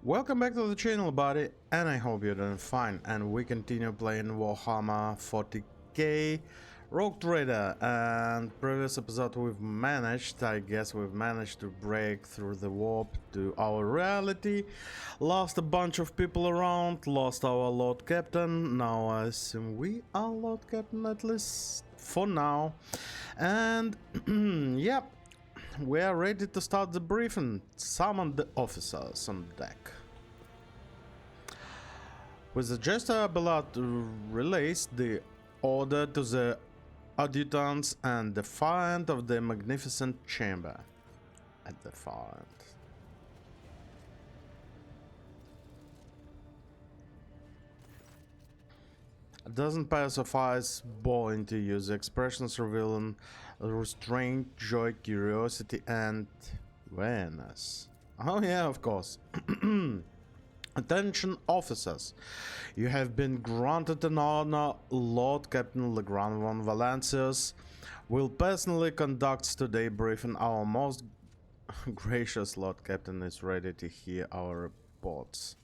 Welcome back to the channel, buddy, and I hope you're doing fine. And we continue playing Warhammer 40k Rogue Trader. And previous episode I guess we've managed to break through the warp to our reality. Lost a bunch of people around, lost our Lord Captain. Now I assume we are Lord Captain, at least for now. And yep. We are ready to start the briefing. Summon the officers on deck. With the gesture, Ballard relays the order to the adjutants and the far end of the magnificent chamber. At the far end. A dozen pairs of eyes bore into you, the expressions revealing restraint, joy, curiosity, and awareness. Oh yeah, of course. Attention officers, you have been granted an honor. Lord Captain Legrand von Valencius will personally conduct today's briefing. Our most gracious Lord Captain is ready to hear our reports.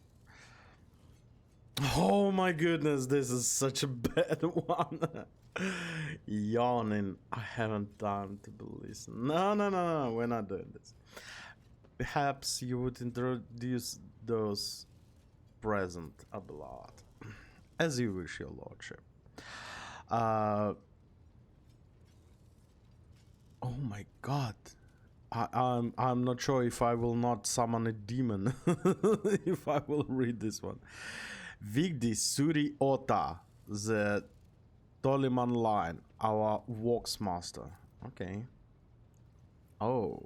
Oh my goodness, this is such a bad one. Yawning. I haven't time to listen. No, we're not doing this. Perhaps you would introduce those present, Abelard. As you wish, your lordship. Oh my god. I'm not sure if I will not summon a demon if I will read this one. Vigdi Suri Ota, the Toliman line, our Walksmaster. Okay. Oh,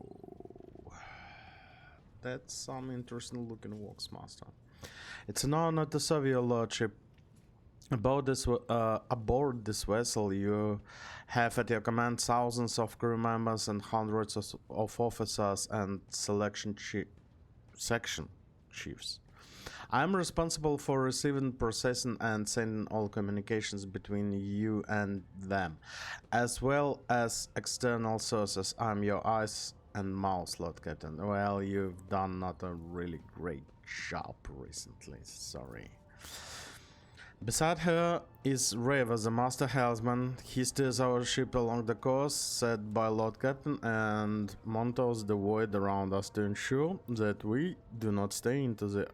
that's some interesting looking Walksmaster. It's an honor to serve your lordship. Aboard this vessel, you have at your command thousands of crew members and hundreds of officers and section chiefs. I am responsible for receiving, processing, and sending all communications between you and them, as well as external sources. I'm your eyes and mouth, Lord Captain. Well, you've done not a really great job recently, sorry. Beside her is Reva, the master helmsman. He steers our ship along the course set by Lord Captain and monitors the void around us to ensure that we do not stray into the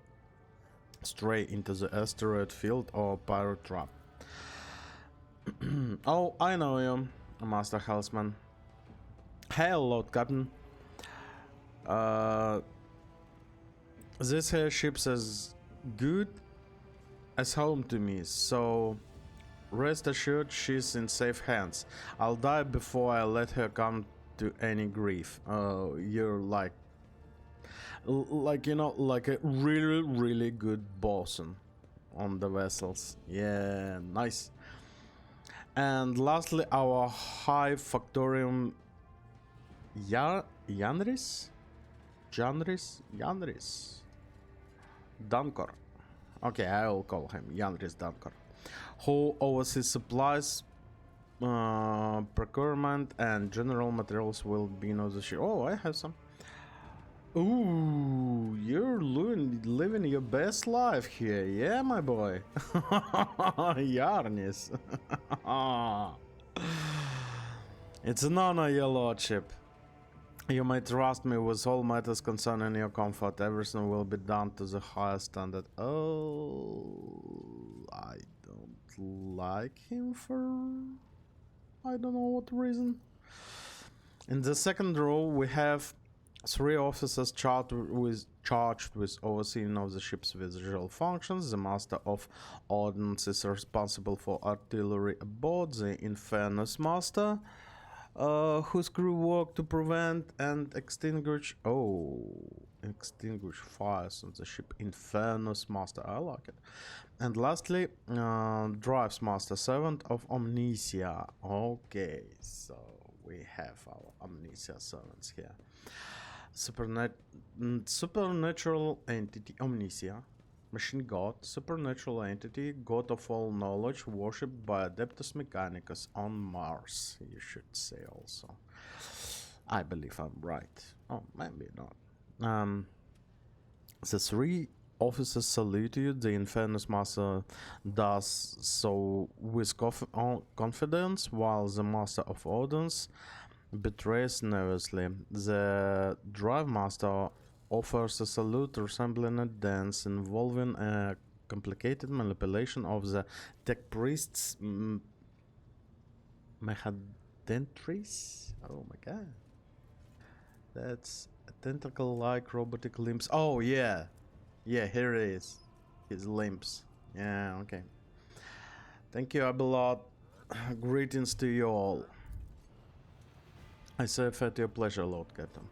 asteroid field or pirate trap. Oh, I know you, Master Helmsman. Hail, Lord Captain. This here ship's as good as home to me, so rest assured she's in safe hands. I'll die before I let her come to any grief. You're like you know, like a really good bosun on the vessels. Yeah, nice. And lastly, our high factorium Janris Dunkor. Okay, I will call him Janris Dunkor, who oversees supplies, procurement, and general materials will be on the ship. Oh, I have some. Ooh, you're living your best life here, yeah, my boy. Yarnis. It's an honor, your lordship. You may trust me with all matters concerning your comfort. Everything will be done to the highest standard. Oh, I don't like him for I don't know what reason. In the second row, we have 3 officers charged with overseeing of the ship's visual functions. The master of ordnance is responsible for artillery aboard. The Infernus master, whose crew work to prevent and extinguish fires on the ship. Infernus master, I like it. And lastly, drives master, servant of Omnicia. Okay, so we have our Omnicia servants here. Supernatural entity Omnicia, machine god, supernatural entity, god of all knowledge, worshipped by Adeptus Mechanicus on Mars, you should say also. I believe I'm right. Oh, maybe not. The 3 officers salute you. The Infernus Master does so with confidence, while the Master of Ordnance betrays nervously. The Drive Master offers a salute resembling a dance involving a complicated manipulation of the Tech Priest's mechadentries. Oh my god. That's a tentacle-like robotic limbs. Oh yeah. Yeah, here it is. His limbs. Yeah, okay. Thank you, Abelard. Greetings to you all. I serve at your pleasure, Lord Captain.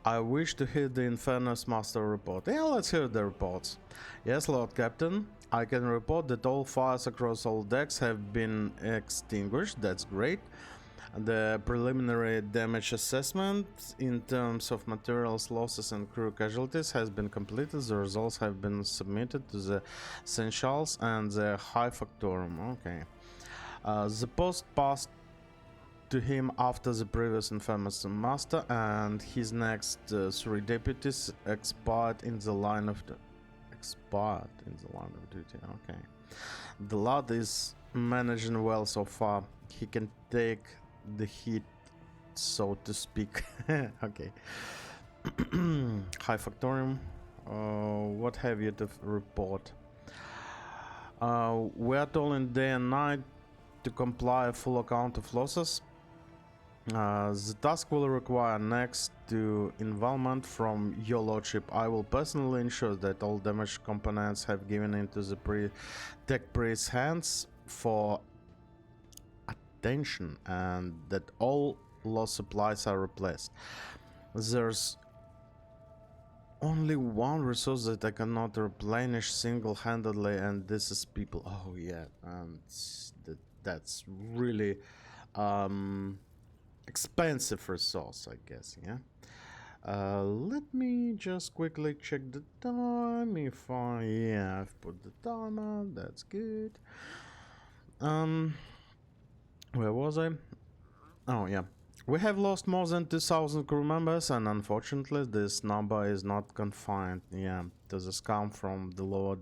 I wish to hear the Infernus Master report. Yeah, let's hear the reports. Yes, Lord Captain. I can report that all fires across all decks have been extinguished. That's great. The preliminary damage assessment in terms of materials losses and crew casualties has been completed. The results have been submitted to the Essentials and the High Factorum. Okay. The post passed to him after the previous Infamous Master and his next 3 deputies expired in the line of duty. Okay. The lad is managing well so far. He can take the heat, so to speak. Okay. High Factorium. What have you to report? We are told in day and night to comply a full account of losses. The task will require next to involvement from your lordship. I will personally ensure that all damaged components have given into the tech priest's hands for attention and that all lost supplies are replaced. There's only one resource that I cannot replenish single-handedly, and this is people. Oh yeah, and that's really expensive resource, I guess. Yeah. Let me just quickly check the time. If I've put the timer, that's good. Where was I? Oh yeah. We have lost more than 2,000 crew members, and unfortunately this number is not confined, to the scum from the lower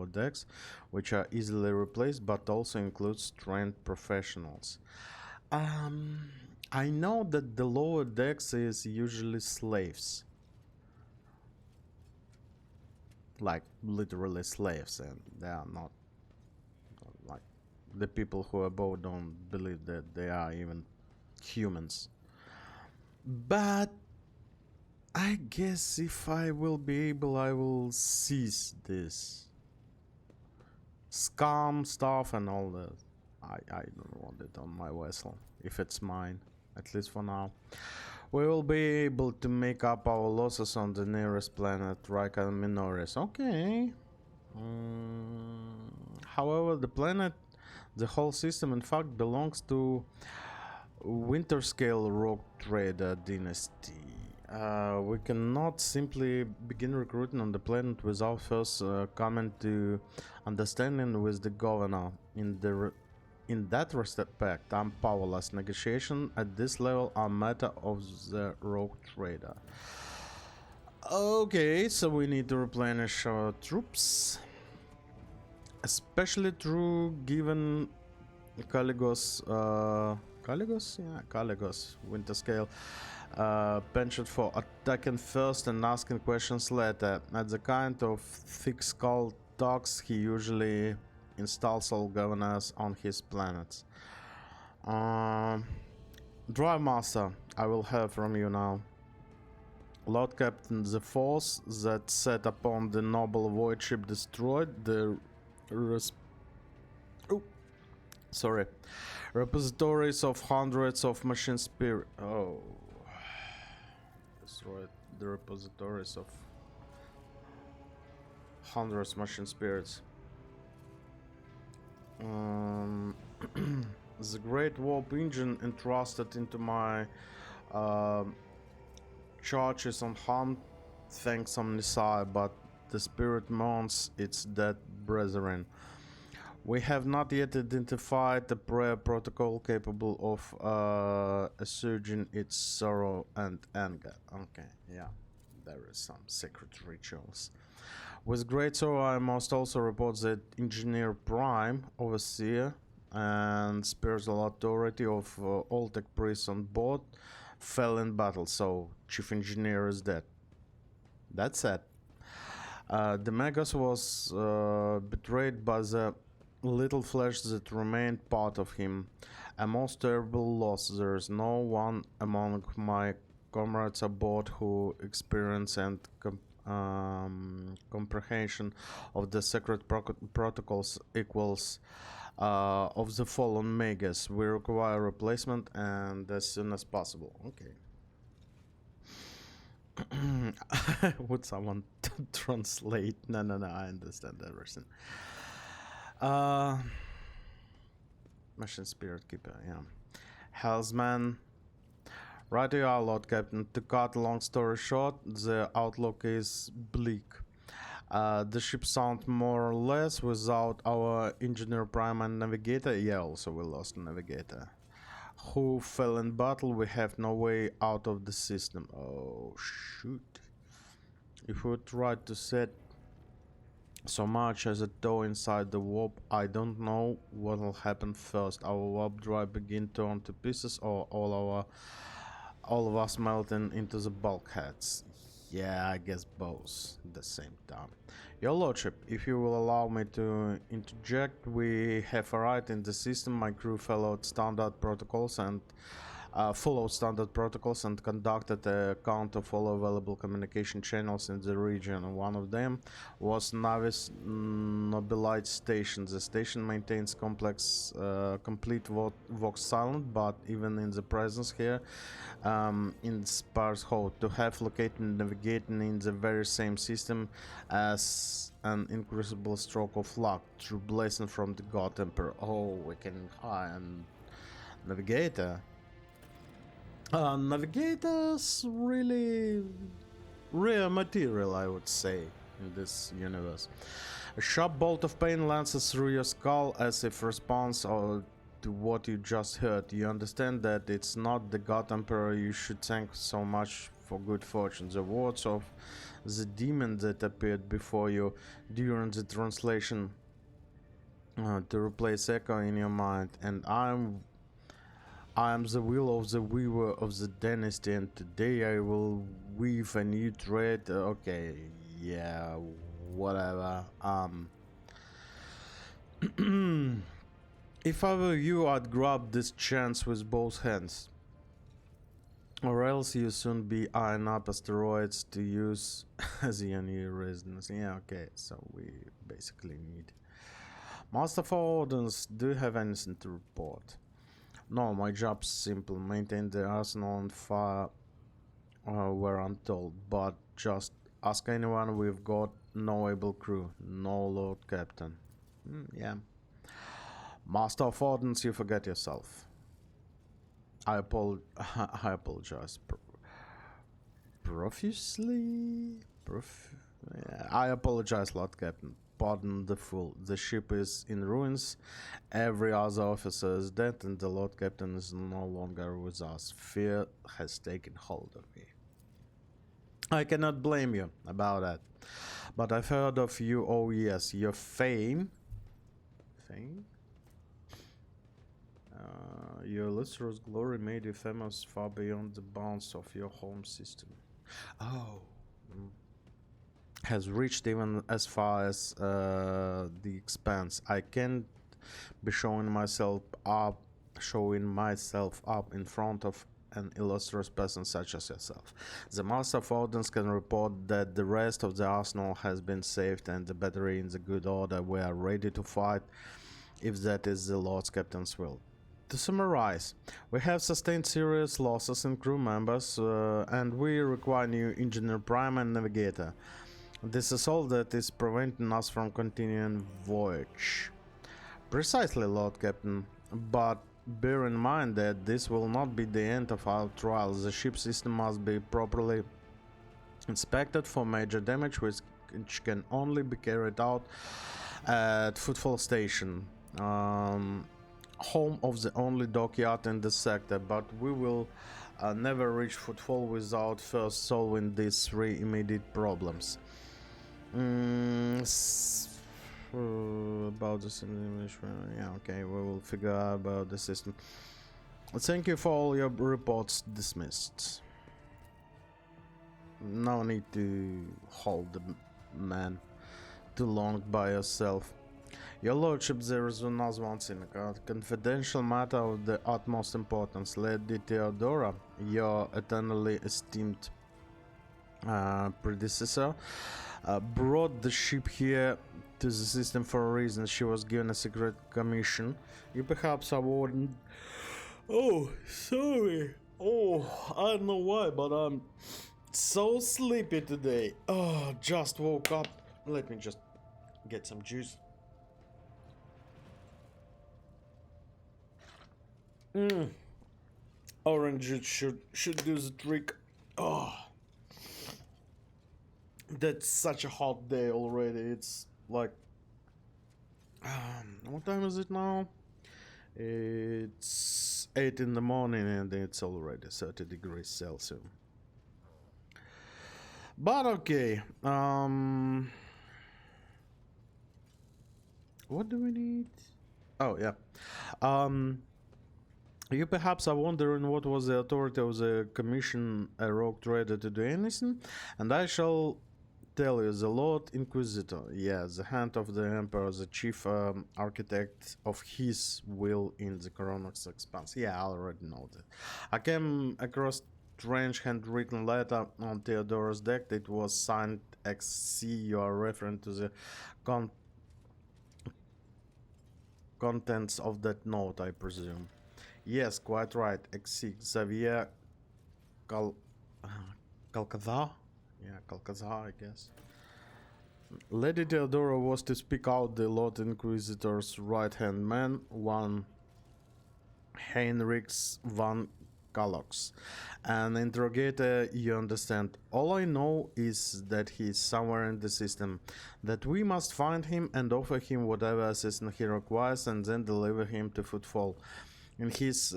decks, which are easily replaced, but also includes trained professionals. I know that the lower decks is usually slaves. Like literally slaves, and they are not like the people who are above don't believe that they are even humans. But I guess if I will be able, I will seize this scum stuff and all that. I don't want it on my vessel, if it's mine, at least for now. We will be able to make up our losses on the nearest planet, Rika Minoris. Okay. However, the whole system in fact belongs to Winterscale Rogue Trader Dynasty. We cannot simply begin recruiting on the planet without first coming to understanding with the governor. In that respect, I'm powerless. Negotiation at this level are matter of the Rogue Trader. Okay, so we need to replenish our troops, especially through given Caligos, Winterscale penchant for attacking first and asking questions later. At the kind of thick-skulled dogs, he usually installs all governors on his planets. Drive Master, I will hear from you now. Lord Captain, the force that set upon the noble void ship destroyed the repositories of hundreds of machine spirit. Oh, destroyed the repositories of hundreds of machine spirits. The great warp engine entrusted into my charges on hunt, thanks Omnisci, but the spirit mourns its dead brethren. We have not yet identified the prayer protocol capable of assuaging its sorrow and anger. Okay, yeah, there is some secret rituals. With great sorrow, I must also report that Engineer Prime, Overseer, and Spiritual Authority of all tech priests on board fell in battle, so Chief Engineer is dead. That's sad. The Magus was betrayed by the little flesh that remained part of him. A most terrible loss. There is no one among my comrades aboard who experience and comprehension of the sacred protocols equals of the fallen Magus. We require replacement and as soon as possible. Okay. Would someone translate? No, I understand everything. Machine Spirit Keeper, yeah. Hellsman. Right you are, Lord Captain. To cut a long story short, the outlook is bleak. The ship sank more or less without our Engineer Prime and Navigator. Yeah, also we lost Navigator. Who fell in battle, we have no way out of the system. Oh shoot. If we try to set so much as a toe inside the warp, I don't know what will happen first. Our warp drive begin torn to pieces or all of us melting into the bulkheads. Yeah, I guess both at the same time. Your Lordship, if you will allow me to interject, we have arrived in the system. My crew followed standard protocols and conducted a count of all available communication channels in the region. One of them was Navis Nobilite Station. The station maintains complete vox silent, but even in the presence here, in sparse hold, to have located and navigating in the very same system as an incredible stroke of luck, true blessing from the God Emperor. Oh, we can hire and Navigator. Navigators really rare material, I would say, in this universe. A sharp bolt of pain lances through your skull as if response to what you just heard. You understand that it's not the God Emperor you should thank so much for good fortune. The words of the demon that appeared before you during the translation to replace echo in your mind, and I am the will of the weaver of the dynasty, and today I will weave a new thread. Okay, yeah, whatever. If I were you, I'd grab this chance with both hands. Or else you soon be eyeing up asteroids to use as your new residence. Yeah, okay, so we basically need. Master of Orders, do you have anything to report? No, my job's simple. Maintain the arsenal on fire where I'm told. But just ask anyone, we've got no able crew. No Lord Captain. Yeah. Master of Ordnance, you forget yourself. I apologize. Profusely? Yeah, I apologize, Lord Captain. Pardon the fool. The ship is in ruins. Every other officer is dead, and the Lord Captain is no longer with us. Fear has taken hold of me. I cannot blame you about that. But I've heard of you, oh yes, your fame. Fame? Your illustrious glory made you famous far beyond the bounds of your home system. Oh. Has reached even as far as the expanse. I can't be showing myself up in front of an illustrious person such as yourself. The Master of Ordnance can report that the rest of the arsenal has been saved and the battery in the good order. We are ready to fight if that is the Lord Captain's will. To summarize, we have sustained serious losses in crew members and we require new Engineer Prime and Navigator. This is all that is preventing us from continuing voyage. Precisely, Lord Captain, but bear in mind that this will not be the end of our trials. The ship system must be properly inspected for major damage, which can only be carried out at Footfall Station, home of the only dockyard in the sector, but we will Never reach footfall without first solving these three immediate problems. About this in English, yeah, okay, we will figure out about the system. Thank you for all your reports. Dismissed. No need to hold the man too long by yourself. Your lordship, there is another one thing, a confidential matter of the utmost importance. Lady Theodora, your eternally esteemed predecessor, brought the ship here to the system for a reason. She was given a secret commission. You perhaps are warden. Oh, sorry. Oh, I don't know why, but I'm so sleepy today. Oh, just woke up. Let me just get some juice. Orange juice should do the trick. Oh, that's such a hot day already. It's like what time is it now? It's 8 in the morning and it's already 30 degrees Celsius. But okay, what do we need? Oh yeah, you perhaps are wondering what was the authority of the commission a rogue trader to do anything, and I shall tell you, the Lord Inquisitor, yeah, the hand of the Emperor, the chief architect of his will in the Coronax Expanse. Yeah, I already know that. I came across strange handwritten letter on Theodora's deck. It was signed XC. You are referring to the contents of that note, I presume. Yes, quite right. XC. Xavier Calcazar? Yeah, Calcazar, I guess. Lady Theodora was to speak out the Lord Inquisitor's right-hand man, one Heinrichs van Kalox. An interrogator, you understand. All I know is that he is somewhere in the system, that we must find him and offer him whatever assistance he requires and then deliver him to Footfall. In his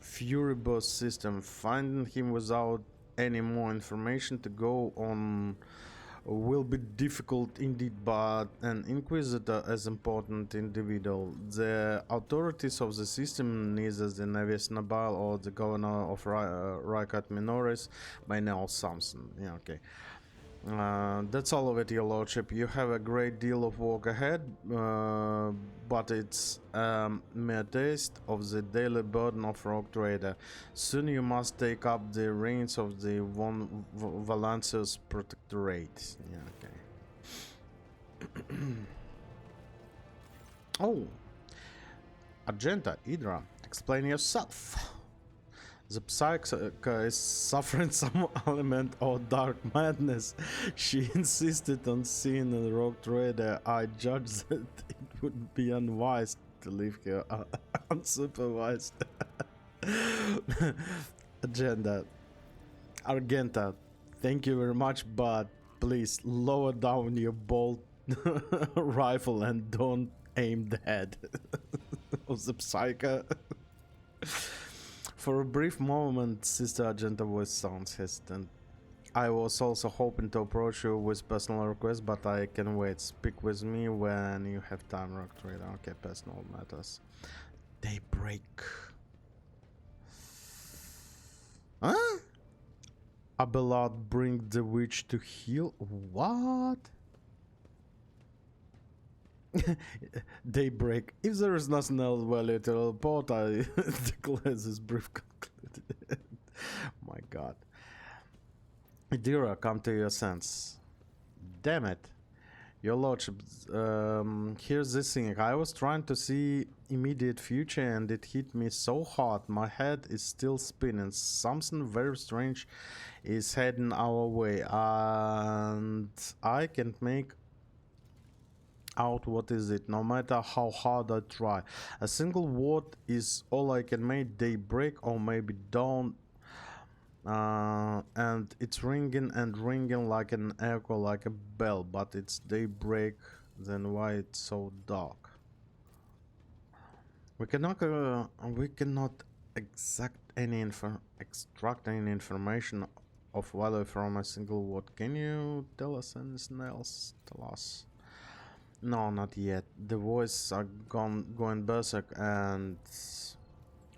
Furibus system, finding him without any more information to go on will be difficult indeed, but an Inquisitor as important individual. The authorities of the system, neither the Nevis Nabal or the governor of Raikat Minoris, may know something. Yeah, okay. That's all of it, your lordship. You have a great deal of work ahead, but it's mere taste of the daily burden of rogue trader. Soon you must take up the reins of the von Valancius protectorate. Yeah, okay. Oh, Argenta, Idra, explain yourself. The Psyche is suffering some element of dark madness. She insisted on seeing a rogue trader. I judged that it would be unwise to leave her unsupervised. Argenta, thank you very much, but please lower down your bolt rifle and don't aim the head of the Psyche. For a brief moment, Sister Argenta voice sounds hesitant. I was also hoping to approach you with personal requests, but I can wait. Speak with me when you have time, Rock Trader. Okay, personal matters. Daybreak. Huh? Abelard bring the witch to heal? What? Daybreak. If there is nothing else value to report, I declare this brief concluded. My god. Idira, come to your sense. Damn it. Your lordship, here's this thing. I was trying to see immediate future and it hit me so hard. My head is still spinning. Something very strange is heading our way and I can't make out what is it, no matter how hard I try. A single word is all I can make. Daybreak or maybe dawn, and it's ringing and ringing like an echo, like a bell, but it's daybreak. Then why it's so dark? We cannot extract any information of value from a single word. Can you tell us anything else? Tell us. No, not yet. The voices are going berserk and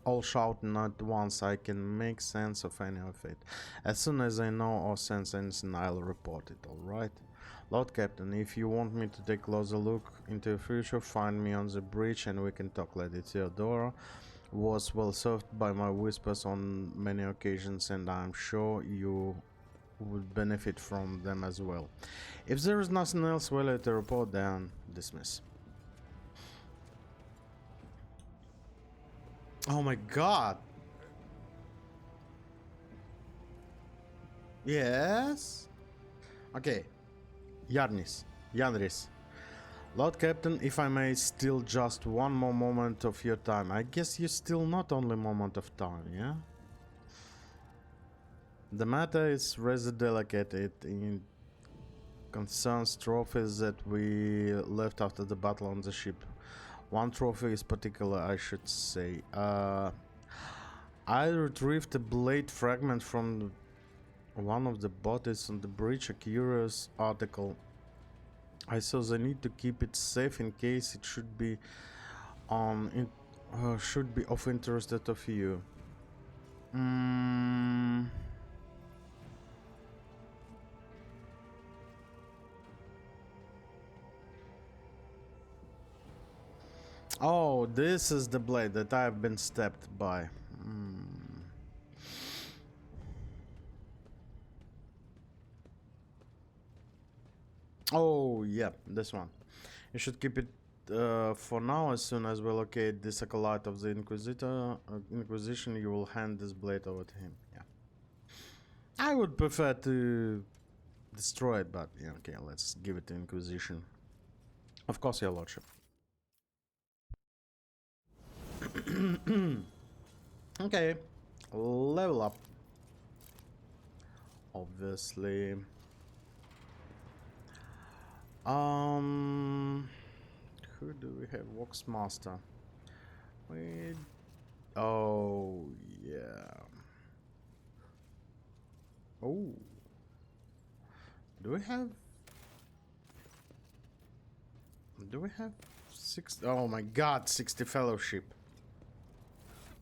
all shouting at once. I can make sense of any of it. As soon as I know or sense anything, I'll report it, alright? Lord Captain, if you want me to take a closer look into the future, find me on the bridge and we can talk. Lady Theodora was well served by my whispers on many occasions, and I'm sure you would benefit from them as well. If there is nothing else value to report, then dismiss. Oh my god! Yes? Okay. Yanris. Lord Captain, if I may steal just one more moment of your time. I guess you still not only moment of time, yeah? The matter is rather delicate. It concerns trophies that we left after the battle on the ship. One trophy is particular, I should say. I retrieved a blade fragment from one of the bodies on the bridge, a curious article. I saw the need to keep it safe in case it should be of interest to you. Oh, this is the blade that I've been stabbed by. Oh, yeah, this one. You should keep it for now. As soon as we locate the acolyte of the Inquisition, you will hand this blade over to him. Yeah. I would prefer to destroy it, but yeah, okay, let's give it to Inquisition. Of course, your lordship. Okay, level up. Obviously. Who do we have? Voxmaster. Wait. Oh, yeah. Oh. Do we have 60? Oh my god, 60 fellowship.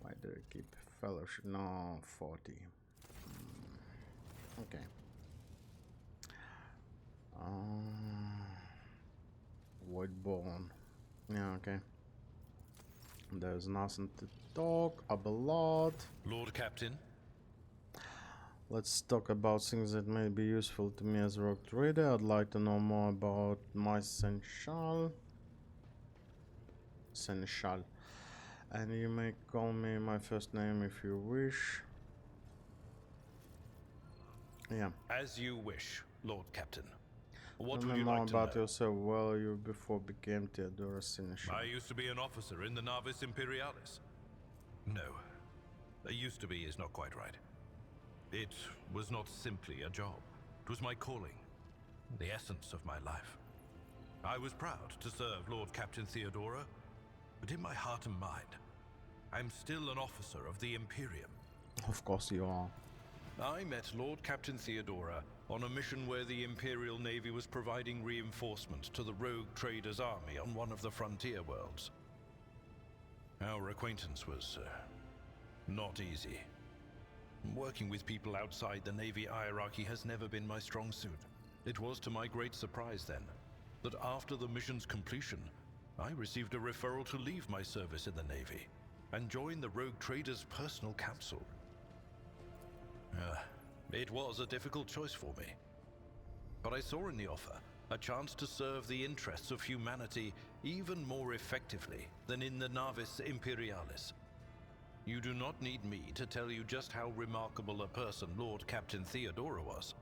Why do I keep fellowship? No, 40. Okay. Voidborn. Yeah, okay. There's nothing to talk about. Lord Captain. Let's talk about things that may be useful to me as a rogue trader. I'd like to know more about my Seneschal. And you may call me my first name if you wish. Yeah. As you wish, Lord Captain. What Tell would me you more like to about know? yourself. Well, you before became Theodora Seneschal. I used to be an officer in the Navis Imperialis. No. Used to be is not quite right. It was not simply a job. It was my calling. The essence of my life. I was proud to serve Lord Captain Theodora, but in my heart and mind, I'm still an officer of the Imperium. Of course you are. I met Lord Captain Theodora on a mission where the Imperial Navy was providing reinforcement to the rogue traders' army on one of the frontier worlds. Our acquaintance was not easy. Working with people outside the Navy hierarchy has never been my strong suit. It was to my great surprise then, that after the mission's completion, I received a referral to leave my service in the Navy and join the rogue traders' personal council. It was a difficult choice for me. But I saw in the offer a chance to serve the interests of humanity even more effectively than in the Navis Imperialis. You do not need me to tell you just how remarkable a person Lord Captain Theodora was.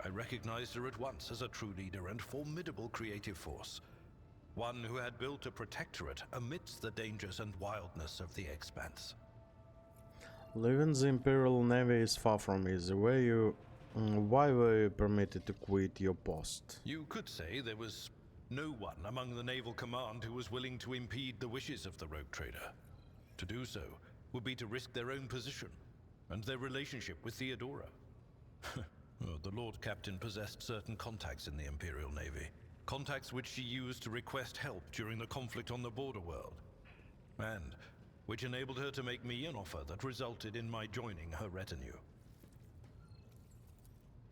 I recognized her at once as a true leader and formidable creative force. One who had built a protectorate amidst the dangers and wildness of the expanse. Leaving the Imperial Navy is far from easy. Why were you permitted to quit your post? You could say there was no one among the naval command who was willing to impede the wishes of the rogue trader. To do so would be to risk their own position and their relationship with Theodora. Well, the Lord Captain possessed certain contacts in the Imperial Navy. Contacts which she used to request help during the conflict on the border world. And which enabled her to make me an offer that resulted in my joining her retinue.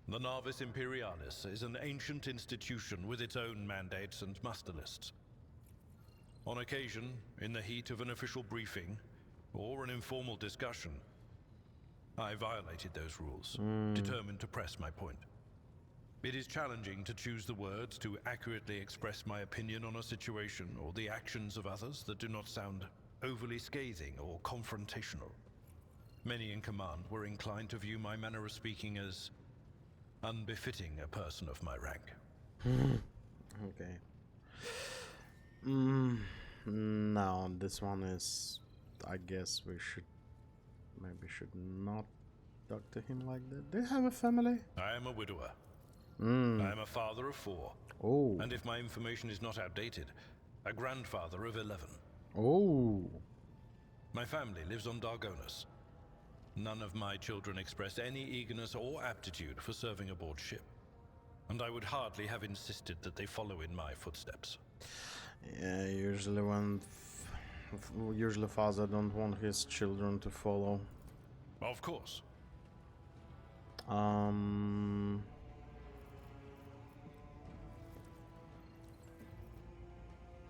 The Navis Imperialis is an ancient institution with its own mandates and muster lists. On occasion, in the heat of an official briefing, or an informal discussion, I violated those rules, determined to press my point. It is challenging to choose the words to accurately express my opinion on a situation or the actions of others that do not sound overly scathing or confrontational. Many in command were inclined to view my manner of speaking as unbefitting a person of my rank. Okay. No, this one is... I guess we should... Maybe should not talk to him like that. Do you have a family? I am a widower. I am a father of 4. Oh. And if my information is not outdated, a grandfather of 11. Oh. My family lives on Dargonus. None of my children express any eagerness or aptitude for serving aboard ship. And I would hardly have insisted that they follow in my footsteps. Yeah, usually when... usually father don't want his children to follow. Of course.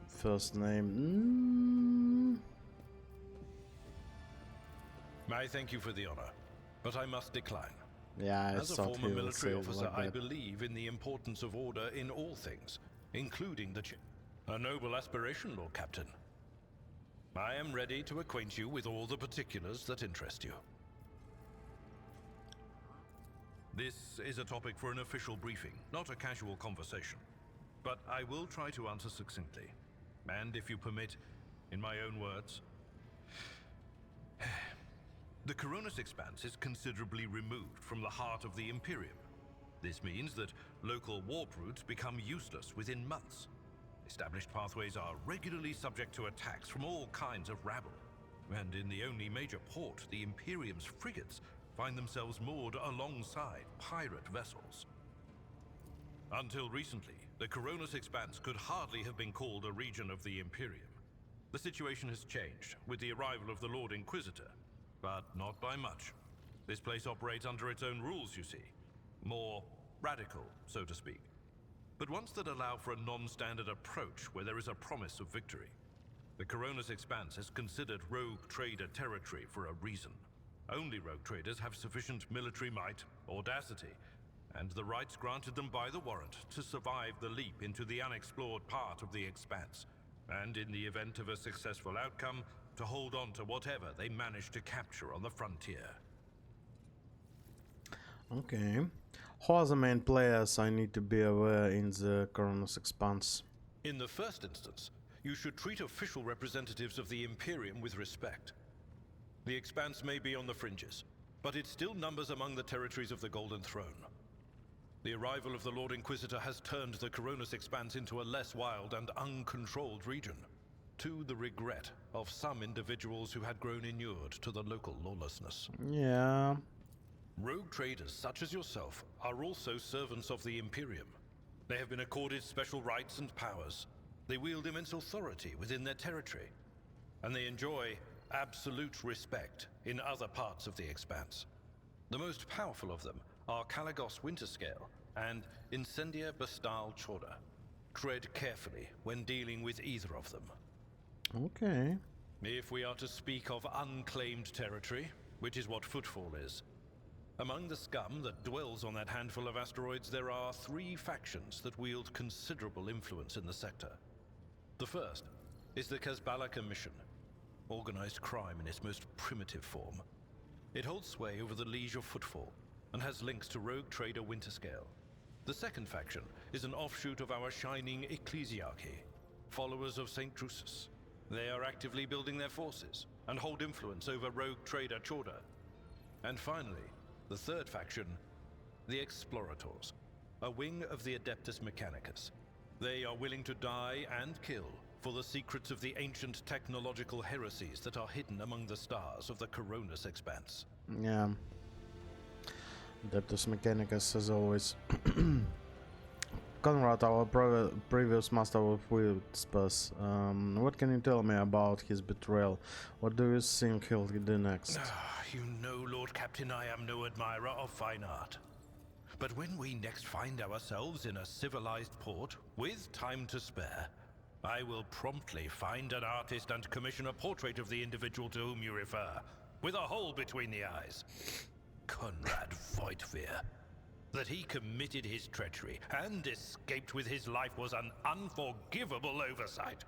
First name... I thank you for the honor, but I must decline. Yeah, I As a thought former he would military say it officer, like I that. believe in the importance of order in all things, including the A noble aspiration, Lord Captain. I am ready to acquaint you with all the particulars that interest you. This is a topic for an official briefing, not a casual conversation. But I will try to answer succinctly. And if you permit, in my own words, the Coronis Expanse is considerably removed from the heart of the Imperium. This means that local warp routes become useless within months. Established pathways are regularly subject to attacks from all kinds of rabble. And in the only major port, the Imperium's frigates find themselves moored alongside pirate vessels. Until recently, the Coronis Expanse could hardly have been called a region of the Imperium. The situation has changed with the arrival of the Lord Inquisitor, but not by much. This place operates under its own rules, you see. More radical, so to speak. But ones that allow for a non-standard approach where there is a promise of victory. The Coronis Expanse is considered rogue trader territory for a reason. Only rogue traders have sufficient military might, audacity, and the rights granted them by the warrant to survive the leap into the unexplored part of the Expanse, and in the event of a successful outcome, to hold on to whatever they manage to capture on the frontier. Okay. Who are the main players I need to be aware in the Coronis Expanse? In the first instance, you should treat official representatives of the Imperium with respect. The Expanse may be on the fringes, but it still numbers among the territories of the Golden Throne. The arrival of the Lord Inquisitor has turned the Coronis Expanse into a less wild and uncontrolled region, to the regret of some individuals who had grown inured to the local lawlessness. Yeah. Rogue traders such as yourself are also servants of the Imperium. They have been accorded special rights and powers. They wield immense authority within their territory, and they enjoy absolute respect in other parts of the Expanse. The most powerful of them are Kalagos Winterscale and Incendia Bastal Chorda. Tread carefully when dealing with either of them. Okay. If we are to speak of unclaimed territory, which is what Footfall is, among the scum that dwells on that handful of asteroids, there are 3 factions that wield considerable influence in the sector. The first is the Kazbala Commission, organized crime in its most primitive form. It holds sway over the Liege of Footfall and has links to rogue trader Winterscale. The second faction is an offshoot of our shining ecclesiarchy, followers of St. Drusus. They are actively building their forces and hold influence over rogue trader Chorda. And finally, the third faction, the Explorators, a wing of the Adeptus Mechanicus. They are willing to die and kill for the secrets of the ancient technological heresies that are hidden among the stars of the Coronis expanse. Yeah. Adeptus Mechanicus, as always. Conrad, our previous master of whispers, what can you tell me about his betrayal? What do you think he'll do next? You know, Lord Captain, I am no admirer of fine art. But when we next find ourselves in a civilized port, with time to spare, I will promptly find an artist and commission a portrait of the individual to whom you refer, with a hole between the eyes. Conrad Voigtveer. That he committed his treachery and escaped with his life was an unforgivable oversight.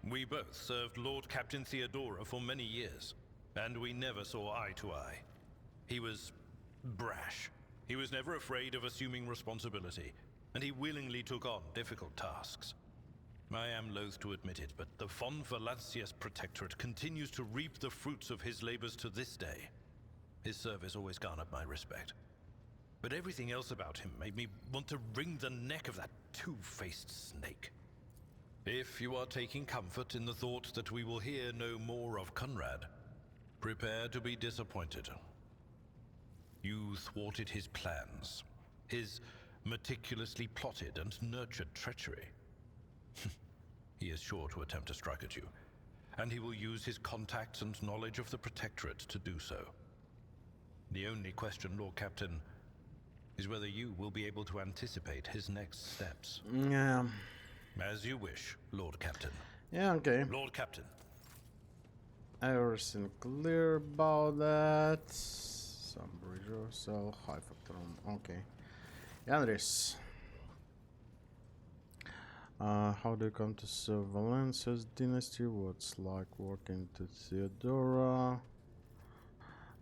We both served Lord Captain Theodora for many years, and we never saw eye to eye. He was brash. He was never afraid of assuming responsibility, and he willingly took on difficult tasks. I am loath to admit it, but the Von Valancius Protectorate continues to reap the fruits of his labors to this day. His service always garnered my respect. But everything else about him made me want to wring the neck of that two-faced snake. If you are taking comfort in the thought that we will hear no more of Conrad, prepare to be disappointed. You thwarted his plans, his meticulously plotted and nurtured treachery. He is sure to attempt to strike at you, and he will use his contacts and knowledge of the Protectorate to do so. The only question, Lord Captain, is whether you will be able to anticipate his next steps. Yeah. As you wish, Lord Captain. Yeah, okay. Lord Captain. Everything clear about that. Some bridge or cell, high factor on. Okay. Yandris. How do you come to serve Valencia's dynasty? What's like working to Theodora?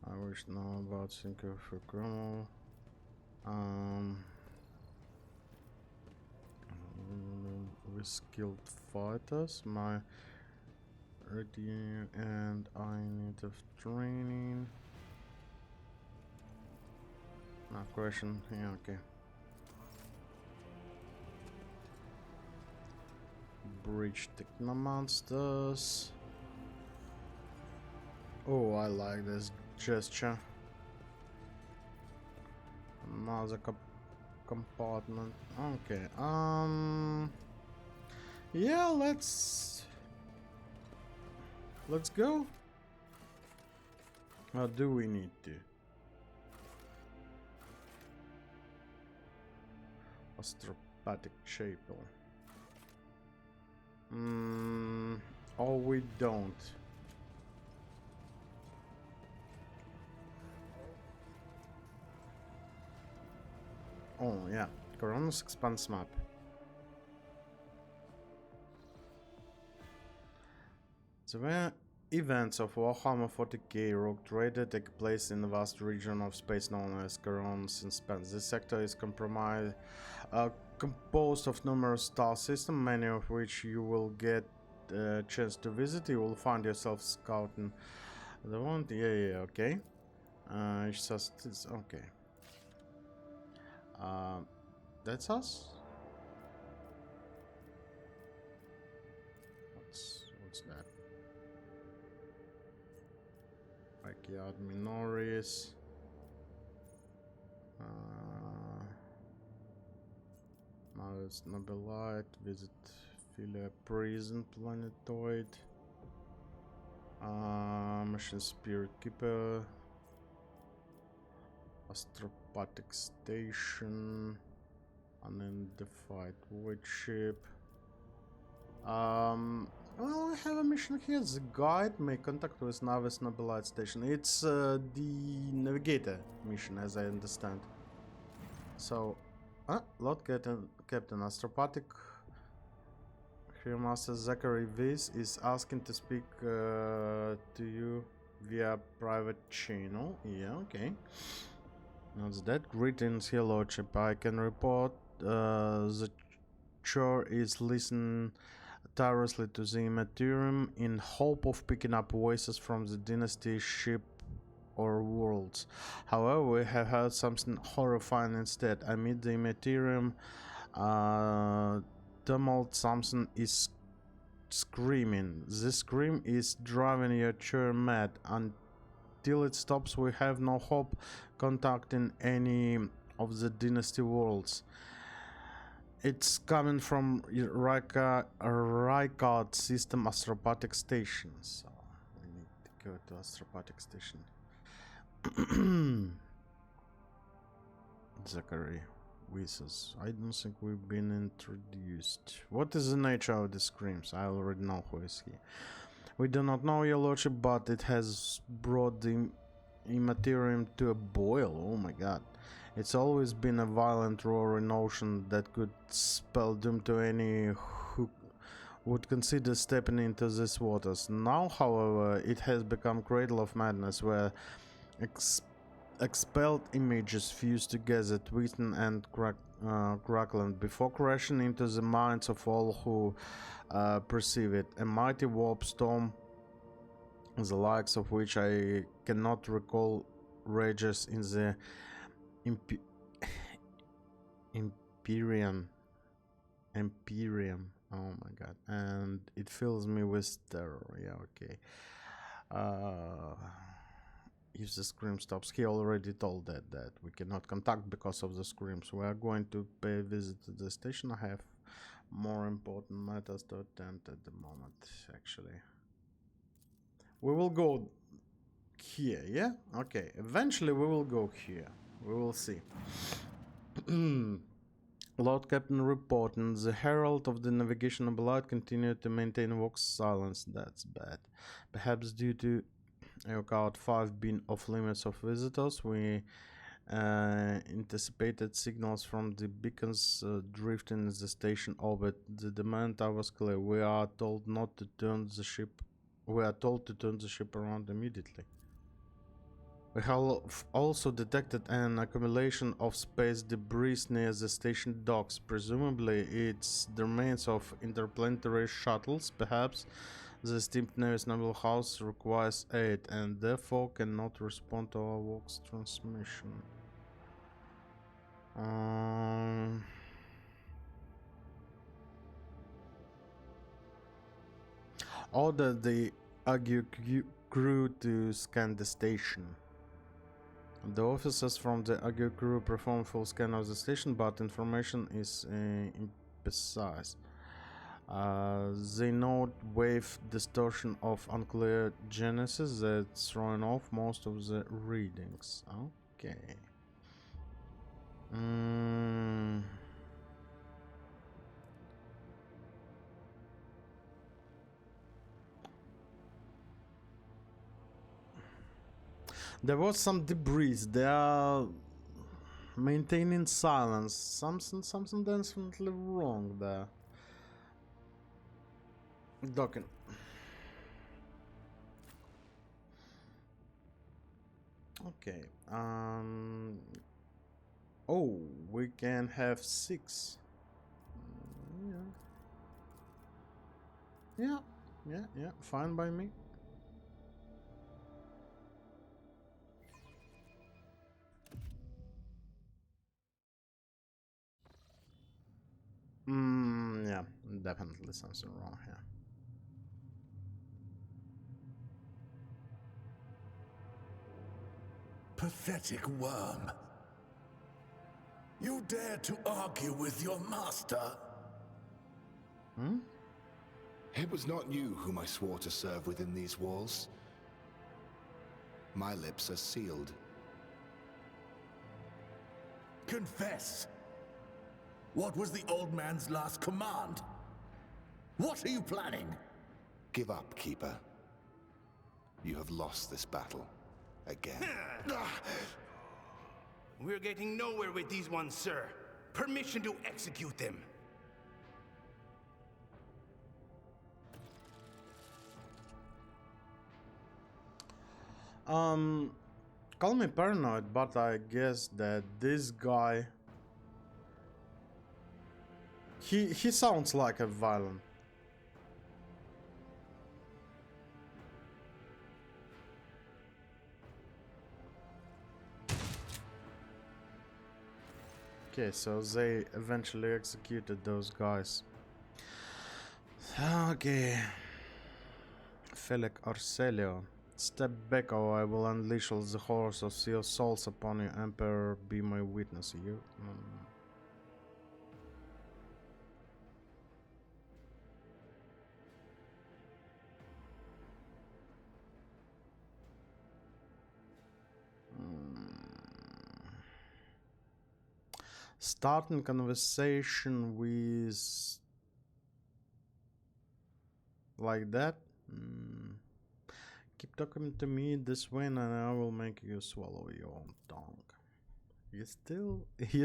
I wish to know about Sinker for Cromwell. With skilled fighters, my ready and I need of training. No question. Yeah, okay. Bridge Technomonsters. Oh, I like this gesture. Another compartment. Okay. Yeah, let's go. Or do we need to? Astropathic chapel. Or we don't. Oh yeah, Coronis expanse map. The events of Warhammer 40k Rogue Trader take place in the vast region of space known as Coronis expanse. This sector is composed of numerous star systems, many of which you will get a chance to visit. You will find yourself scouting the one. Yeah, okay. It's just okay. That's us. What's that? Backyard Minoris. Mars Nobelite. Visit Philia Prison Planetoid. Mission Spirit Keeper. Astropathic Station. Unidentified void ship. Well, we have a mission here. The guide make contact with Navis Nobelite Station. It's the navigator mission, as I understand. So, Lord Captain Astropathic Master Zachary Viz is asking to speak to you via private channel. Yeah, okay. That's that. Greetings, here, Lordship. I can report the chore is listening tirelessly to the Immaterium in hope of picking up voices from the dynasty ship or worlds. However, we have heard something horrifying instead. Amid the Immaterium tumult, something is screaming. The scream is driving your chair mad. Until it stops, we have no hope contacting any of the Dynasty worlds. It's coming from Rykard system astropathic station. So we need to go to astropathic station. Zachary Wieses. I don't think we've been introduced. What is the nature of the screams? I already know who is he. We do not know, your lordship, but it has brought the immaterium to a boil. Oh my god. It's always been a violent roaring ocean that could spell doom to any who would consider stepping into these waters. Now, however, it has become cradle of madness where expelled images fused together, twisting and crackling before crashing into the minds of all who perceive it. A mighty warp storm, the likes of which I cannot recall, rages in the Imperium. Oh my god. And it fills me with terror. Yeah, okay. If the scream stops, he already told that we cannot contact because of the screams. We are going to pay a visit to the station. I have more important matters to attend at the moment, actually. We will go here, yeah? Okay, eventually we will go here. We will see. Lord Captain reporting, the Herald of the Navigational Light continued to maintain Vox silence. That's bad. Perhaps due to Aircard 5 being off limits of visitors, we anticipated signals from the beacons drifting in the station orbit. The demand was clear. We are told not to turn the ship. We are told to turn the ship around immediately. We have also detected an accumulation of space debris near the station docks. Presumably, it's the remains of interplanetary shuttles. Perhaps the esteemed Nevis Noble House requires aid and therefore cannot respond to our Vox transmission. Order the Agu crew to scan the station. The officers from the Agu crew perform full scan of the station, but information is imprecise. They note wave distortion of unclear genesis that's throwing off most of the readings. Okay. There was some debris. They are maintaining silence. Something definitely wrong there. Docking. Okay. Oh, we can have 6. Yeah. Yeah. Fine by me. Yeah, definitely something wrong here. Pathetic worm. You dare to argue with your master? It was not you whom I swore to serve within these walls. My lips are sealed. Confess! What was the old man's last command? What are you planning? Give up, Keeper. You have lost this battle. Again. We're getting nowhere with these ones, sir. Permission to execute them. Call me paranoid, but I guess that this guy... He sounds like a villain. Okay, so they eventually executed those guys. Okay. Felix Arcelio. Step back or I will unleash all the horrors of your souls upon you. Emperor, be my witness. You... Starting conversation with... like that? Keep talking to me this way and I will make you swallow your own tongue. You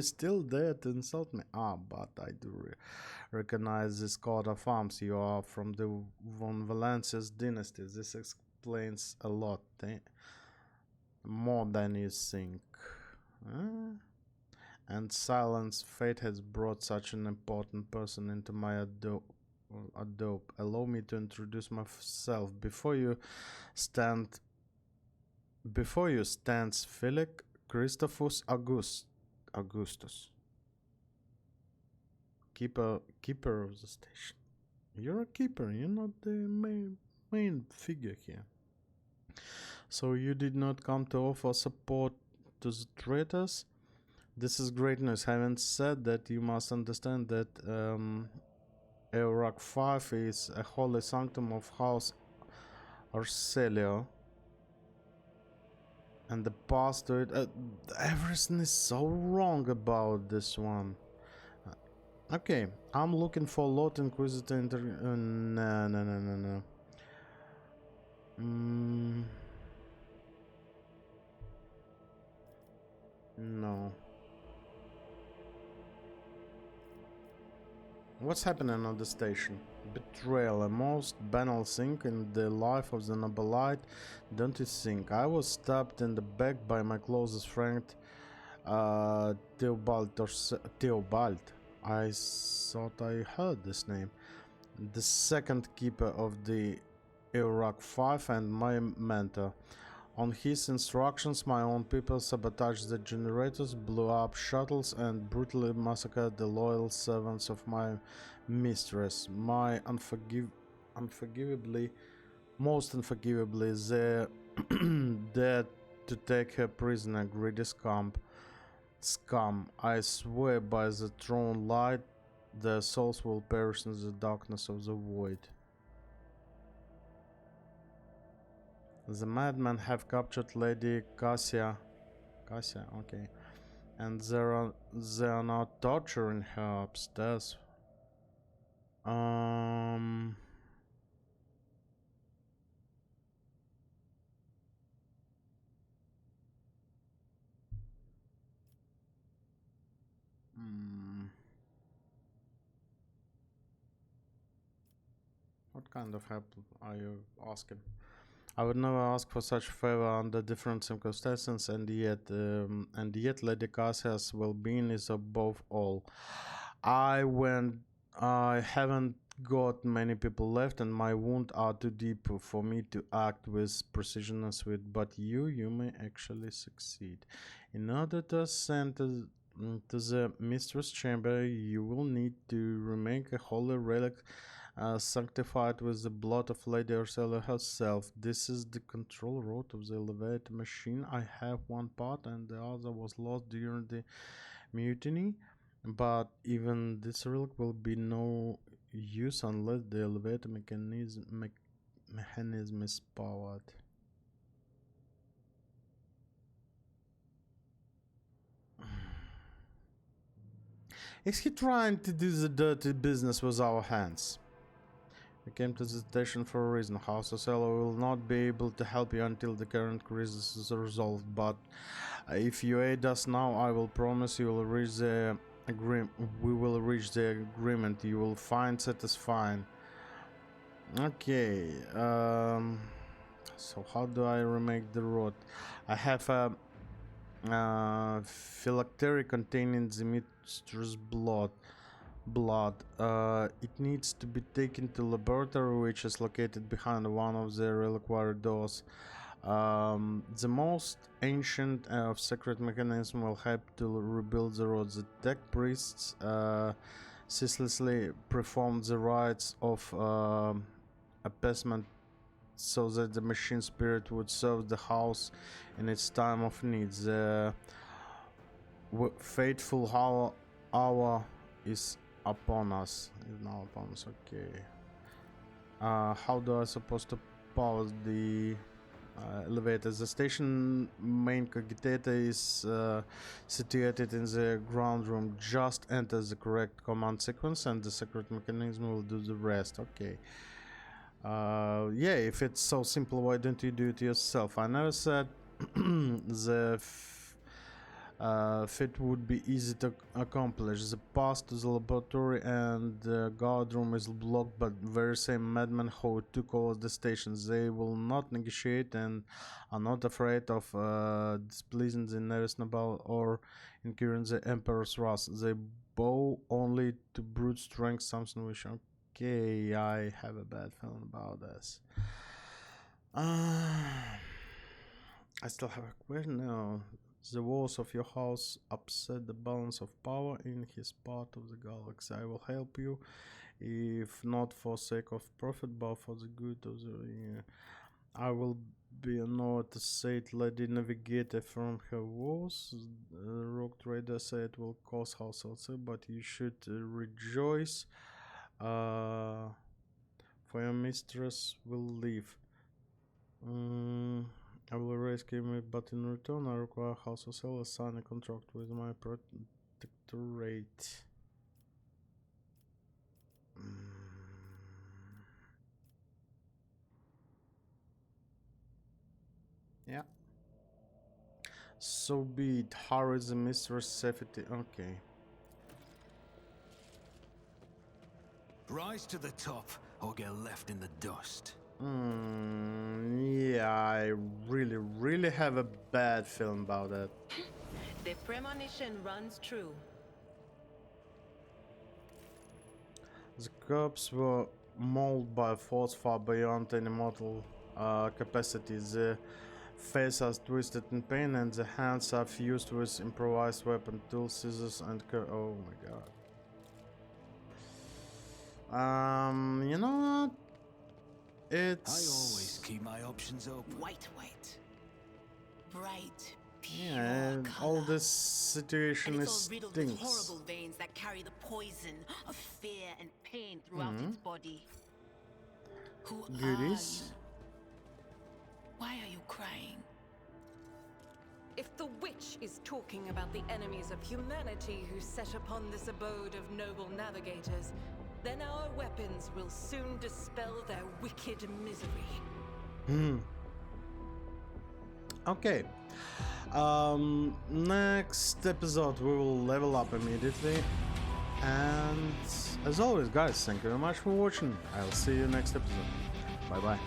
still there to insult me? Ah, but I do recognize this coat of arms. You are from the von Valencia's dynasty. This explains a lot, more than you think. And silence, fate has brought such an important person into my adobe. Allow me to introduce myself. Before you stands Felix Christophus Augustus, keeper of the station. You're a keeper. You're not the main figure here. So you did not come to offer support to the traitors. This is great news. Having said that, you must understand that Eorak 5 is a holy sanctum of House Arcelio. And the past to it, everything is so wrong about this one. Okay, I'm looking for Lord Inquisitor no. No. What's happening on the station? Betrayal, a most banal thing in the life of the Nobilite, don't you think? I was stabbed in the back by my closest friend, Theobald. I thought I heard this name. The second keeper of the Iraq 5 and my mentor. On his instructions, my own people sabotaged the generators, blew up shuttles, and brutally massacred the loyal servants of my mistress. Most unforgivably, they dared to take her prisoner, greedy scum. I swear by the throne light, their souls will perish in the darkness of the void. The madmen have captured Lady Cassia, okay, and they are now torturing her upstairs. What kind of help are you asking? I would never ask for such favor under different circumstances, and yet Lady Cassia's well-being is above all. I haven't got many people left, and my wounds are too deep for me to act with precision and sweet. But you may actually succeed. In order to ascend to the mistress chamber, you will need to remake a holy relic. Sanctified with the blood of Lady Ursula herself. This is the control rod of the elevator machine. I have one part and the other was lost during the mutiny, but even this relic will be no use unless the elevator mechanism is powered. Is he trying to do the dirty business with our hands? We came to the station for a reason. House Ursula will not be able to help you until the current crisis is resolved, but if you aid us now, I will promise you will reach the we will reach the agreement you will find satisfying. Okay, so how do I remake the rod? I have a phylactery containing the mistress blood. It needs to be taken to laboratory, which is located behind one of the reliquary doors. The most ancient of secret mechanism will help to rebuild the rods. The tech priests ceaselessly performed the rites of appeasement so that the machine spirit would serve the house in its time of need. The fateful hour is upon us. Is now upon us. Okay. How do I supposed to power the elevator? The station main cogitator is situated in the ground room. Just enter the correct command sequence and the secret mechanism will do the rest. Okay. Yeah, if it's so simple, why don't you do it yourself? I never said the fit would be easy to accomplish. The path to the laboratory and the guard room is blocked by the very same madmen who took over the stations. They will not negotiate and are not afraid of displeasing the reasonable or incurring the Emperor's wrath. They bow only to brute strength, something which... Okay, I have a bad feeling about this. I still have a question now. The walls of your house upset the balance of power in his part of the galaxy. I will help you, if not for sake of profit, but for the good of the... I will be honored to Saint Lady Navigator from her walls. Rogue Trader said it will cost households, but you should rejoice. For your mistress will leave. I will rescue me, but in return I require House of Cell to sign a contract with my protectorate. Yeah. So be it. Hurry the mistress safety. Okay. Rise to the top or get left in the dust. Yeah, I really have a bad feeling about that. The premonition runs true. The corpses were mauled by a force far beyond any mortal capacity. The faces are twisted in pain and the hands are fused with improvised weapon tools, scissors and oh my god. You know what? It's... I always keep my options open. White. Bright, pure yeah, and color. all this situation and is it's all riddled with stinks. horrible veins that carry the poison of fear and pain throughout its body. Who Goodies. are you? Why are you crying? If the witch is talking about the enemies of humanity who set upon this abode of noble navigators, then our weapons will soon dispel their wicked misery. Okay. Next episode we will level up immediately. And as always guys, thank you very much for watching. I'll see you next episode. Bye bye.